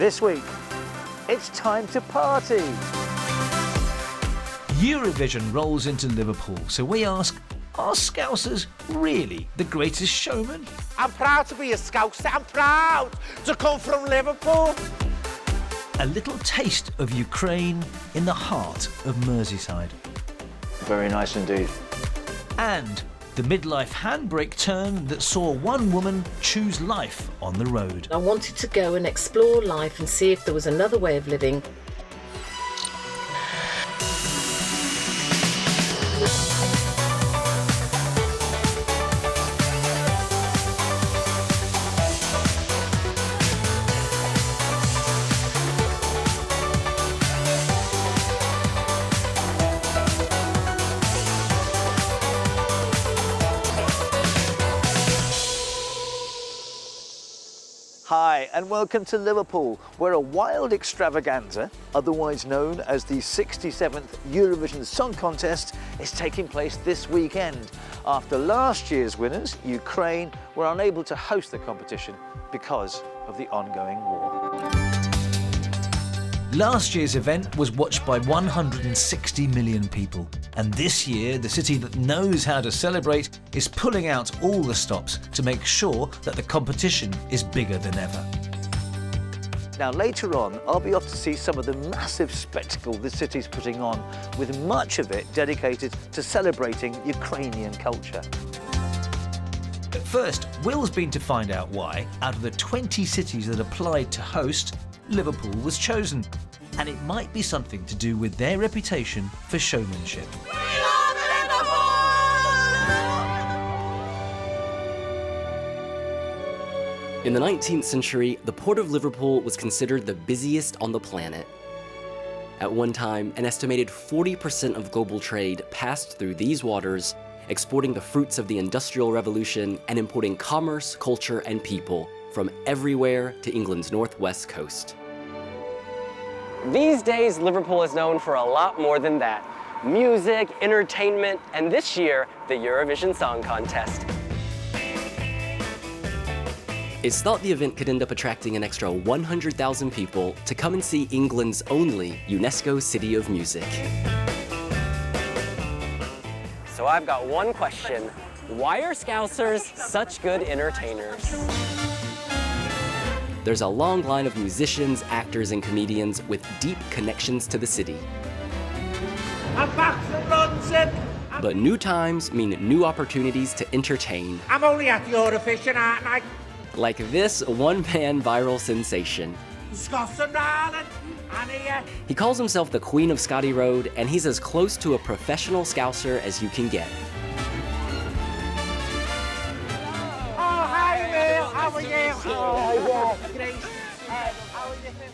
This week, it's time to party. Eurovision rolls into Liverpool, so we ask, are Scousers really the greatest showmen? I'm proud to be a Scouser. I'm proud to come from Liverpool. A little taste of Ukraine in the heart of Merseyside. Very nice indeed. And the midlife handbrake turn that saw one woman choose life on the road. I wanted to go and explore life and see if there was another way of living. Hi and welcome to Liverpool, where a wild extravaganza, otherwise known as the 67th Eurovision Song Contest, is taking place this weekend. After last year's winners, Ukraine, were unable to host the competition because of the ongoing war. Last year's event was watched by 160 million people. And this year, the city that knows how to celebrate is pulling out all the stops to make sure that the competition is bigger than ever. Now later on, I'll be off to see some of the massive spectacle the city's putting on, with much of it dedicated to celebrating Ukrainian culture. But first, Will's been to find out why, out of the 20 cities that applied to host, Liverpool was chosen. And it might be something to do with their reputation for showmanship. In the 19th century, the port of Liverpool was considered the busiest on the planet. At one time, an estimated 40% of global trade passed through these waters, exporting the fruits of the Industrial Revolution and importing commerce, culture, and people from everywhere to England's northwest coast. These days, Liverpool is known for a lot more than that. Music, entertainment, and this year, the Eurovision Song Contest. It's thought the event could end up attracting an extra 100,000 people to come and see England's only UNESCO City of Music. So I've got one question. Why are Scousers such good entertainers? There's a long line of musicians, actors, and comedians with deep connections to the city. I'm back from London. But new times mean new opportunities to entertain. I'm only at Eurovision, aren't I? Like this one-man viral sensation. Scotland, Ireland, and here. He calls himself the Queen of Scotty Road, and he's as close to a professional Scouser as you can get.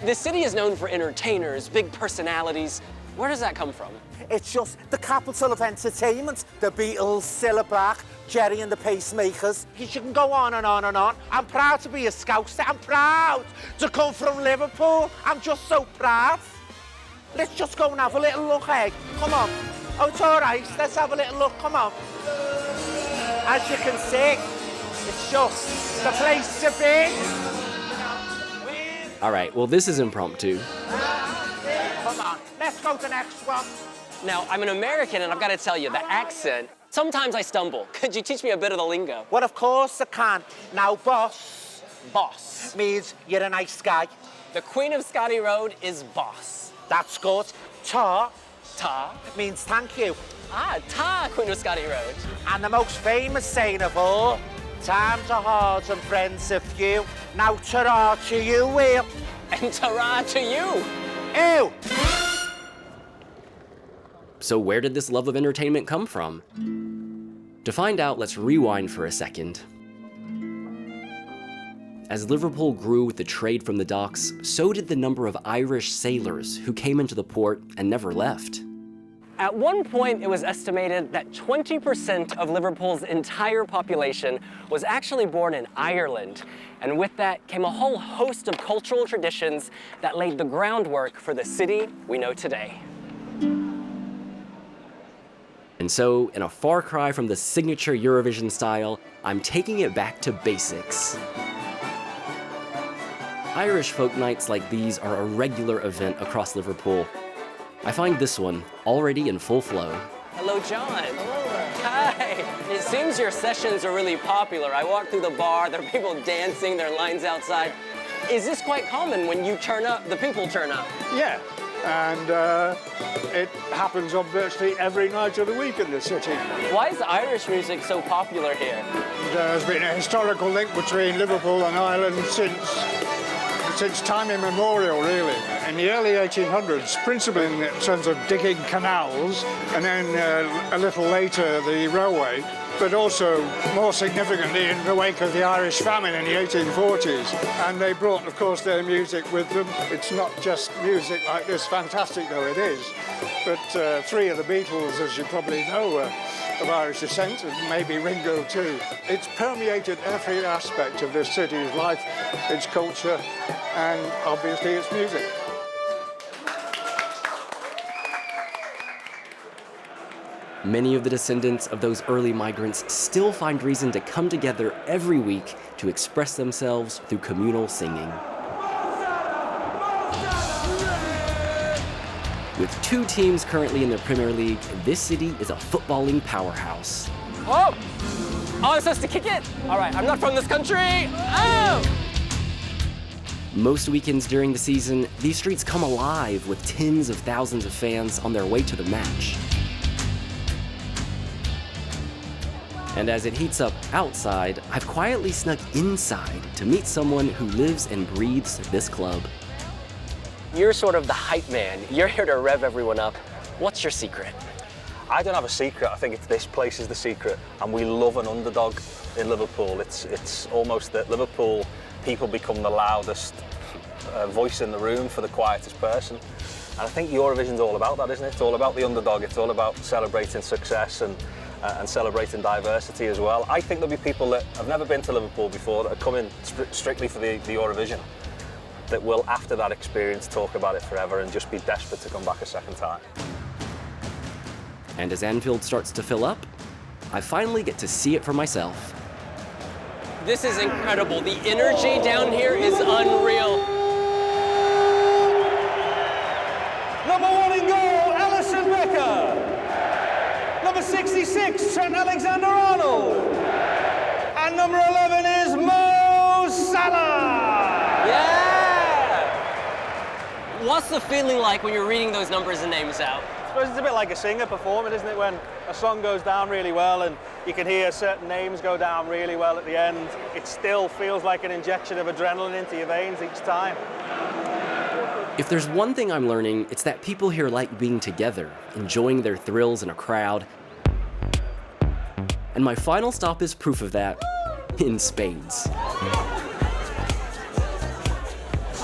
The city is known for entertainers, big personalities. Where does that come from? It's just the capital of entertainment. The Beatles, Cilla Black, Jerry and the Pacemakers. You can go on and on and on. I'm proud to be a Scouser. I'm proud to come from Liverpool. I'm just so proud. Let's just go and have a little look, eh? Come on. Oh, it's all right. Let's have a little look. Come on. As you can see, it's just the place to be. All right, well, this is impromptu. Come on, let's go to the next one. Now, I'm an American, and I've got to tell you, the accent, sometimes I stumble. Could you teach me a bit of the lingo? Well, of course I can. Now, boss. Boss means you're a nice guy. The Queen of Scotty Road is boss. That's good. Ta Ta. means thank you. Ah, ta, Queen of Scotty Road. And the most famous saying of all, times are hard and friends are few. Now, ta-ra to you, Will. And ta-ra to you. Ew. So where did this love of entertainment come from? To find out, let's rewind for a second. As Liverpool grew with the trade from the docks, so did the number of Irish sailors who came into the port and never left. At one point, it was estimated that 20% of Liverpool's entire population was actually born in Ireland. And with that came a whole host of cultural traditions that laid the groundwork for the city we know today. And so, in a far cry from the signature Eurovision style, I'm taking it back to basics. Irish folk nights like these are a regular event across Liverpool. I find this one already in full flow. Hello, John. Hello there. Hi. It seems your sessions are really popular. I walk through the bar, there are people dancing, there are lines outside. Is this quite common when you turn up, the people turn up? Yeah, and it happens on virtually every night of the week in the city. Why is Irish music so popular here? There's been a historical link between Liverpool and Ireland since time immemorial, really. In the early 1800s, principally in terms of digging canals, and then a little later the railway, but also more significantly in the wake of the Irish famine in the 1840s. And they brought, of course, their music with them. It's not just music like this, fantastic though it is, but three of the Beatles, as you probably know, were of Irish descent, and maybe Ringo too. It's permeated every aspect of this city's life, its culture, and obviously its music. Many of the descendants of those early migrants still find reason to come together every week to express themselves through communal singing. With 2 teams currently in the Premier League, this city is a footballing powerhouse. Oh! Oh, I'm supposed to kick it? All right, I'm not from this country. Oh! Most weekends during the season, these streets come alive with tens of thousands of fans on their way to the match. And as it heats up outside, I've quietly snuck inside to meet someone who lives and breathes this club. You're sort of the hype man. You're here to rev everyone up. What's your secret? I don't have a secret. I think this place is the secret, and we love an underdog in Liverpool. It's almost that Liverpool people become the loudest voice in the room for the quietest person. And I think Eurovision's all about that, isn't it? It's all about the underdog. It's all about celebrating success and celebrating diversity as well. I think there'll be people that have never been to Liverpool before that are coming strictly for the Eurovision, that will, after that experience, talk about it forever and just be desperate to come back a second time. And as Anfield starts to fill up, I finally get to see it for myself. This is incredible. The energy down here is unreal. Number 1 in goal, Alisson Becker. Number 66, Trent Alexander-Arnold. And number 11 is Mo Salah. Yeah! What's the feeling like when you're reading those numbers and names out? I suppose it's a bit like a singer performing, isn't it? When a song goes down really well and you can hear certain names go down really well at the end, it still feels like an injection of adrenaline into your veins each time. If there's one thing I'm learning, it's that people here like being together, enjoying their thrills in a crowd. And my final stop is proof of that, in spades.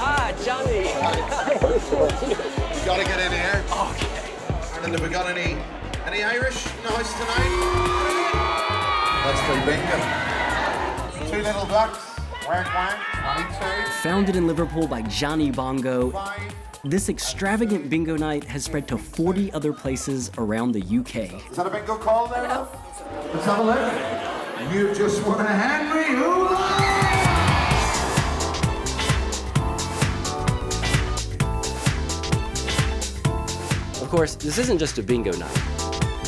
Ah, Johnny. You gotta get in here. Okay. And then have we got any Irish in the house tonight? Let's play bingo. 2 little ducks. Whack whack. 22. Founded in Liverpool by Johnny Bongo, this extravagant bingo night has spread to 40 other places around the UK. Is that a bingo call there, love? Let's have a look. You just won a Henry Hula! Of course, this isn't just a bingo night.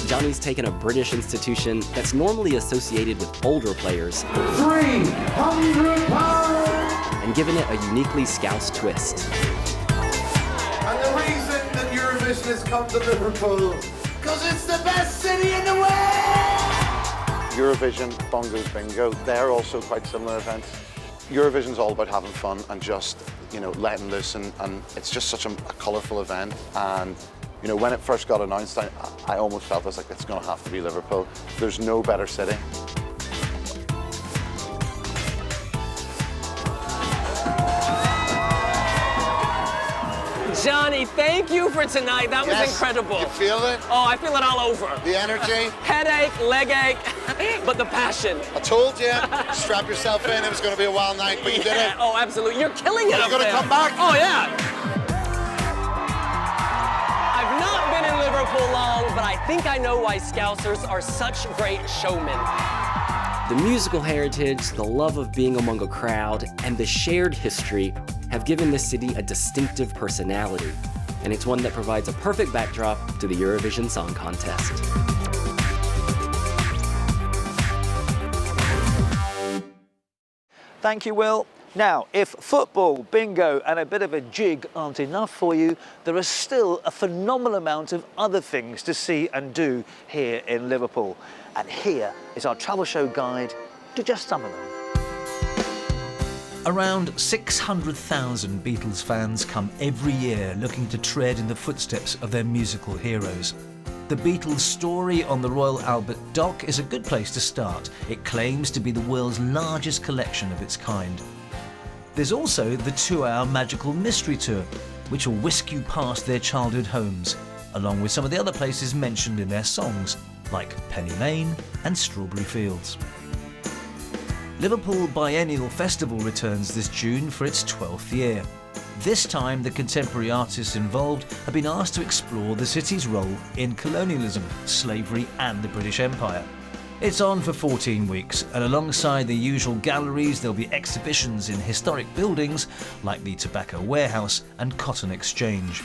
Johnny's taken a British institution that's normally associated with older players 300 pounds! and given it a uniquely Scouse twist. And the reason that Eurovision has come to Liverpool, because it's the best city in the world! Eurovision, Bongos, Bingo, they're also quite similar events. Eurovision's all about having fun and just, letting loose, and it's just such a colourful event. And when it first got announced, I almost felt it's going to have to be Liverpool. There's no better city. Johnny, thank you for tonight. That was incredible. You feel it? Oh, I feel it all over. The energy? Headache, leg ache, but the passion. I told you, strap yourself in, it was going to be a wild night, but you did it. Oh, absolutely. You're killing it up there. You're going to come back? Oh, yeah. I've not been in Liverpool long, but I think I know why Scousers are such great showmen. The musical heritage, the love of being among a crowd, and the shared history have given this city a distinctive personality, and it's one that provides a perfect backdrop to the Eurovision Song Contest. Thank you, Will. Now, if football, bingo and a bit of a jig aren't enough for you, there are still a phenomenal amount of other things to see and do here in Liverpool. And here is our travel show guide to just some of them. Around 600,000 Beatles fans come every year looking to tread in the footsteps of their musical heroes. The Beatles' story on the Royal Albert Dock is a good place to start. It claims to be the world's largest collection of its kind. There's also the 2-hour magical mystery tour, which will whisk you past their childhood homes, along with some of the other places mentioned in their songs, like Penny Lane and Strawberry Fields. Liverpool Biennial Festival returns this June for its 12th year. This time, the contemporary artists involved have been asked to explore the city's role in colonialism, slavery and the British Empire. It's on for 14 weeks, and alongside the usual galleries there'll be exhibitions in historic buildings like the Tobacco Warehouse and Cotton Exchange.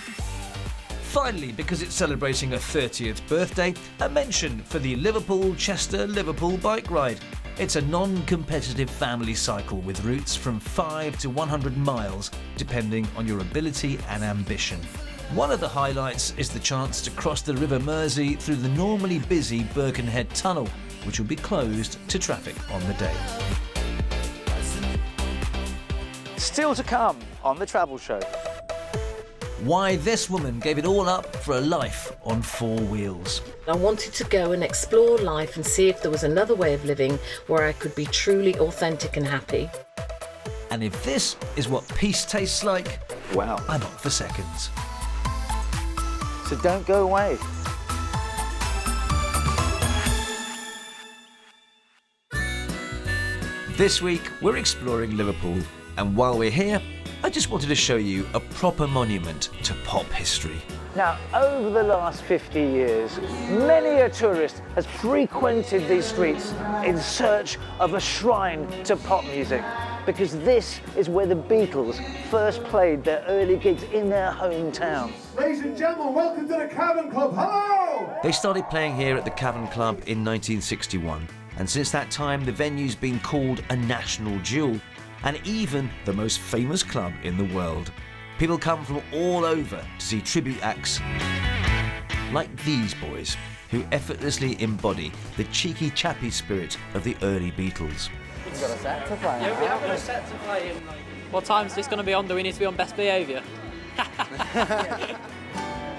Finally, because it's celebrating a 30th birthday, a mention for the Liverpool-Chester-Liverpool bike ride. It's a non-competitive family cycle with routes from 5 to 100 miles, depending on your ability and ambition. One of the highlights is the chance to cross the River Mersey through the normally busy Birkenhead Tunnel, which will be closed to traffic on the day. Still to come on the Travel Show. Why this woman gave it all up for a life on 4 wheels. I wanted to go and explore life and see if there was another way of living where I could be truly authentic and happy. And if this is what peace tastes like, wow, I'm up for seconds. So don't go away. This week, we're exploring Liverpool, and while we're here, I just wanted to show you a proper monument to pop history. Now, over the last 50 years, many a tourist has frequented these streets in search of a shrine to pop music, because this is where the Beatles first played their early gigs in their hometown. Ladies and gentlemen, welcome to the Cavern Club. Hello! They started playing here at the Cavern Club in 1961, and since that time, the venue's been called a national jewel, and even the most famous club in the world. People come from all over to see tribute acts like these boys, who effortlessly embody the cheeky chappy spirit of the early Beatles. We've got a set to play. Yeah, we have got a set to play. What time's this going to be on? Do we need to be on best behaviour?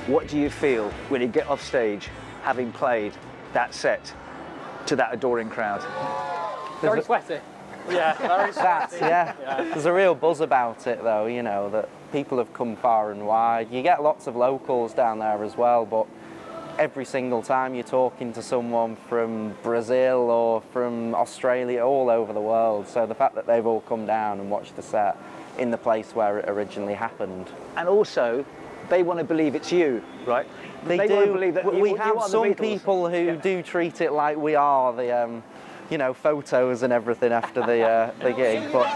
What do you feel when you get off stage, having played that set to that adoring crowd? Very sweaty. Yeah, very sweaty. Yeah. There's a real buzz about it, though, you know, that people have come far and wide. You get lots of locals down there as well, but every single time you're talking to someone from Brazil or from Australia, all over the world. So the fact that they've all come down and watched the set in the place where it originally happened. And also, they want to believe it's you, right? They do. Want to believe that we you have are some the Beatles. people who do treat it like we are the, you know, photos and everything after the gig, but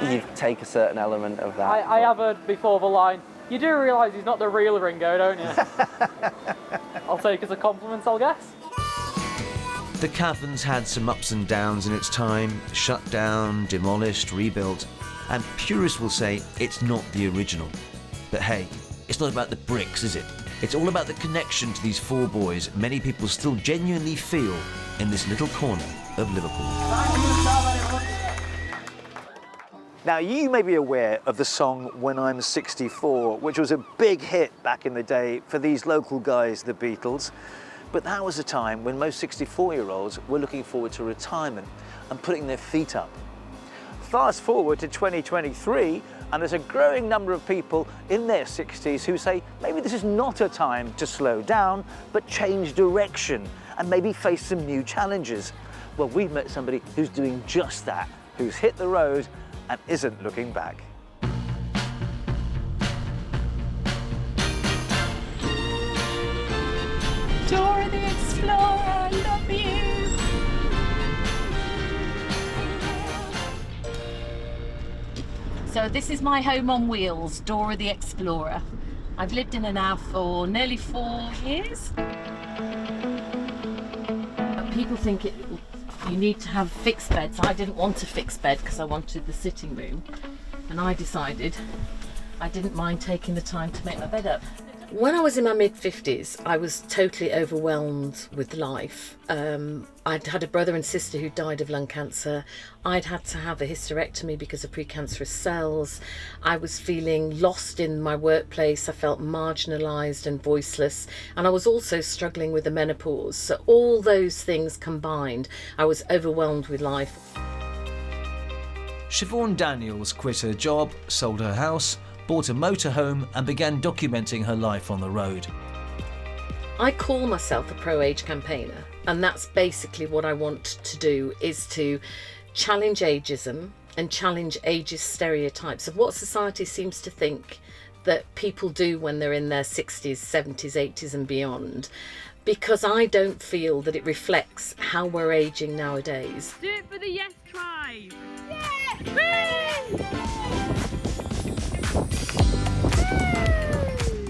you take a certain element of that. I have heard before the line, you do realise he's not the real Ringo, don't you? I'll take it as a compliment, I'll guess. The Cavern's had some ups and downs in its time, shut down, demolished, rebuilt, and purists will say it's not the original. But hey, it's not about the bricks, is it? It's all about the connection to these 4 boys many people still genuinely feel in this little corner of Liverpool. Now, you may be aware of the song When I'm 64, which was a big hit back in the day for these local guys, the Beatles. But that was a time when most 64-year-olds were looking forward to retirement and putting their feet up. Fast forward to 2023, and there's a growing number of people in their 60s who say maybe this is not a time to slow down, but change direction and maybe face some new challenges. Well, we've met somebody who's doing just that, who's hit the road and isn't looking back. Dora the Explorer, I love you. So this is my home on wheels, Dora the Explorer. I've lived in it now for nearly 4 years. People think you need to have fixed beds. I didn't want a fixed bed because I wanted the sitting room. And I decided I didn't mind taking the time to make my bed up. When I was in my mid-50s, I was totally overwhelmed with life. I'd had a brother and sister who died of lung cancer. I'd had to have a hysterectomy because of precancerous cells. I was feeling lost in my workplace. I felt marginalised and voiceless. And I was also struggling with the menopause. So all those things combined, I was overwhelmed with life. Siobhan Daniels quit her job, sold her house, bought a motorhome and began documenting her life on the road. I call myself a pro-age campaigner, and that's basically what I want to do, is to challenge ageism and challenge ageist stereotypes of what society seems to think that people do when they're in their 60s, 70s, 80s and beyond, because I don't feel that it reflects how we're ageing nowadays. Do it for the Yes Tribe! Yes!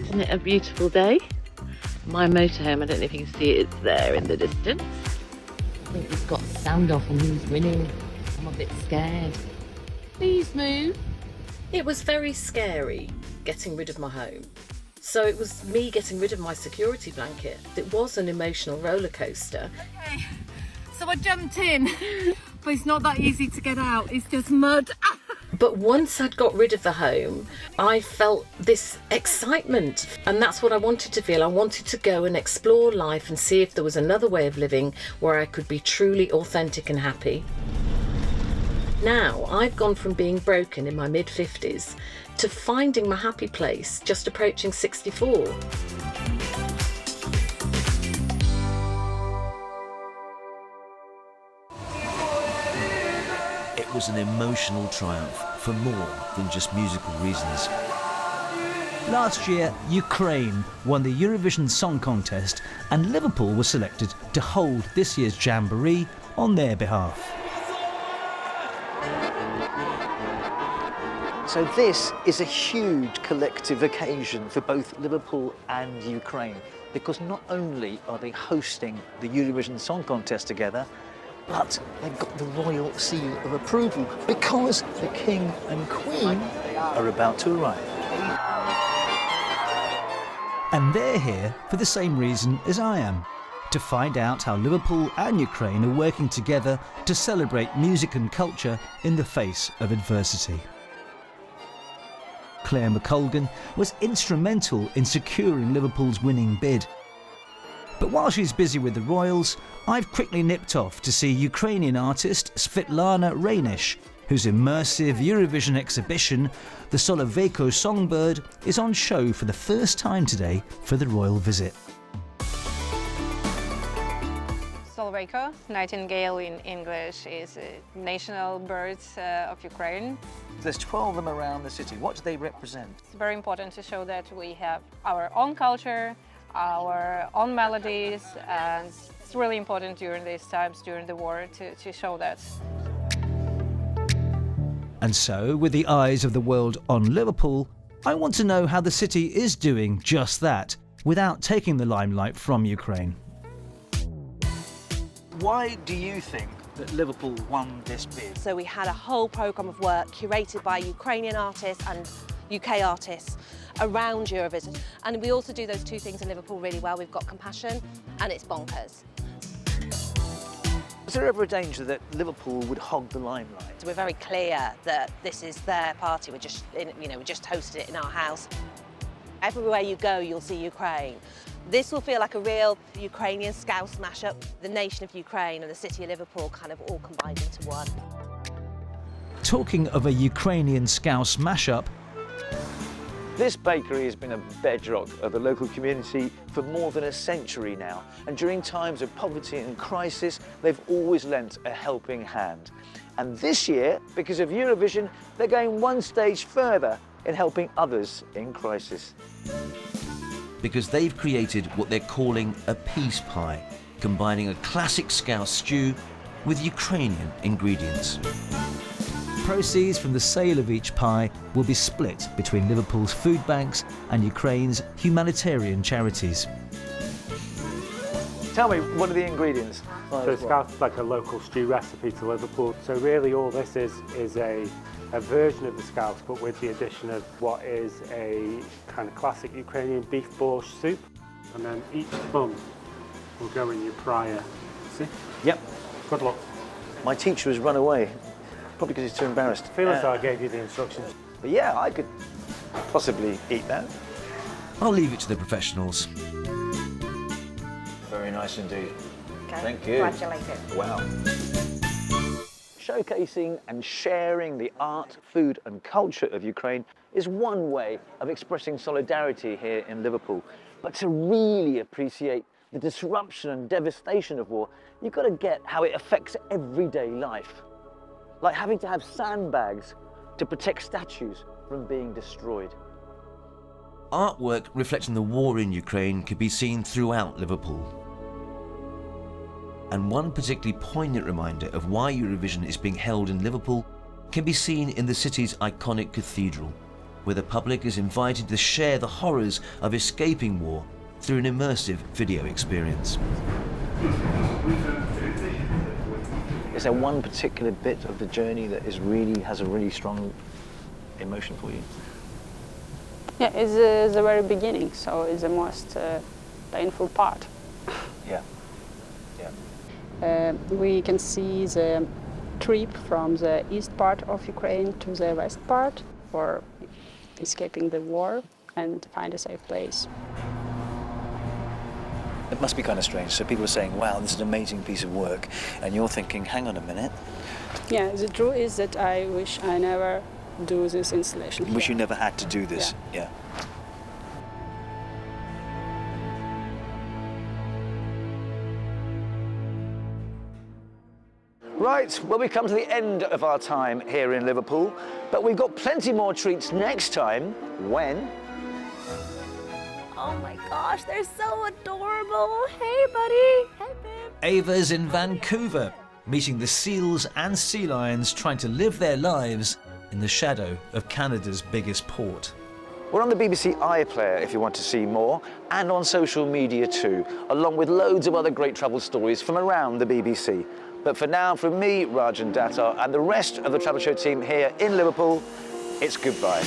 Isn't it a beautiful day? My motorhome, I don't know if you can see it, it's there in the distance. I think we've got standoff and who's winning. I'm a bit scared. Please move. It was very scary getting rid of my home. So it was me getting rid of my security blanket. It was an emotional roller coaster. Okay, so I jumped in, but it's not that easy to get out. It's just mud. But once I'd got rid of the home, I felt this excitement, and that's what I wanted to feel. I wanted to go and explore life and see if there was another way of living where I could be truly authentic and happy. Now, I've gone from being broken in my mid-50s to finding my happy place just approaching 64. It was an emotional triumph for more than just musical reasons. Last year, Ukraine won the Eurovision Song Contest and Liverpool was selected to hold this year's jamboree on their behalf. So this is a huge collective occasion for both Liverpool and Ukraine, because not only are they hosting the Eurovision Song Contest together, but they've got the royal seal of approval because the King and Queen are about to arrive. And they're here for the same reason as I am, to find out how Liverpool and Ukraine are working together to celebrate music and culture in the face of adversity. Claire McColgan was instrumental in securing Liverpool's winning bid. But while she's busy with the Royals, I've quickly nipped off to see Ukrainian artist Svetlana Rainish, whose immersive Eurovision exhibition, the Soloveyko Songbird, is on show for the first time today for the royal visit. Soloveyko, nightingale in English, is a national bird of Ukraine. There's 12 of them around the city. What do they represent? It's very important to show that we have our own culture, our own melodies, and it's really important during these times, during the war, to show that. And so, with the eyes of the world on Liverpool, I want to know how the city is doing just that, without taking the limelight from Ukraine. Why do you think that Liverpool won this bid? So we had a whole programme of work curated by Ukrainian artists and UK artists around Eurovision. And we also do those two things in Liverpool really well. We've got compassion and it's bonkers. Was there ever a danger that Liverpool would hog the limelight? So we're very clear that this is their party. We're just, we just hosted it in our house. Everywhere you go, you'll see Ukraine. This will feel like a real Ukrainian Scouse mashup. The nation of Ukraine and the city of Liverpool kind of all combined into one. Talking of a Ukrainian Scouse mashup, this bakery has been a bedrock of the local community for more than a century now, and during times of poverty and crisis, they've always lent a helping hand. And this year, because of Eurovision, they're going one stage further in helping others in crisis. because they've created what they're calling a peace pie, combining a classic Scouse stew with Ukrainian ingredients. Proceeds from the sale of each pie will be split between Liverpool's food banks and Ukraine's humanitarian charities. Tell me, what are the ingredients? So scouse is like a local stew recipe to Liverpool. So really all this is a version of the scouse, but with the addition of what is a kind of classic Ukrainian beef borscht soup. And then each bun will go in your fryer. See? Yep. Good luck. My teacher has run away, probably because he's too embarrassed. I feel as though I gave you the instructions. But yeah, I could possibly eat that. I'll leave it to the professionals. Very nice indeed. Okay. Thank you. Congratulations. Wow. Showcasing and sharing the art, food and culture of Ukraine is one way of expressing solidarity here in Liverpool. But to really appreciate the disruption and devastation of war, you've got to get how it affects everyday life. Like having to have sandbags to protect statues from being destroyed. Artwork reflecting the war in Ukraine could be seen throughout Liverpool. And one particularly poignant reminder of why Eurovision is being held in Liverpool can be seen in the city's iconic cathedral, where the public is invited to share the horrors of escaping war through an immersive video experience. Is there one particular bit of the journey that has a really strong emotion for you? Yeah, it's the very beginning, so it's the most painful part. Yeah. We can see the trip from the east part of Ukraine to the west part for escaping the war and find a safe place. It must be kind of strange. So people are saying, wow, this is an amazing piece of work. And you're thinking, hang on a minute. Yeah, the truth is that I wish I never do this installation. Wish you never had to do this. Yeah. Right, well, we've come to the end of our time here in Liverpool, but we've got plenty more treats next time when... Oh my gosh, they're so adorable. Hey, buddy. Hey, babe. Ava's in Vancouver, meeting the seals and sea lions trying to live their lives in the shadow of Canada's biggest port. We're on the BBC iPlayer if you want to see more, and on social media too, along with loads of other great travel stories from around the BBC. But for now, from me, Rajan Datar, and the rest of the Travel Show team here in Liverpool, it's goodbye.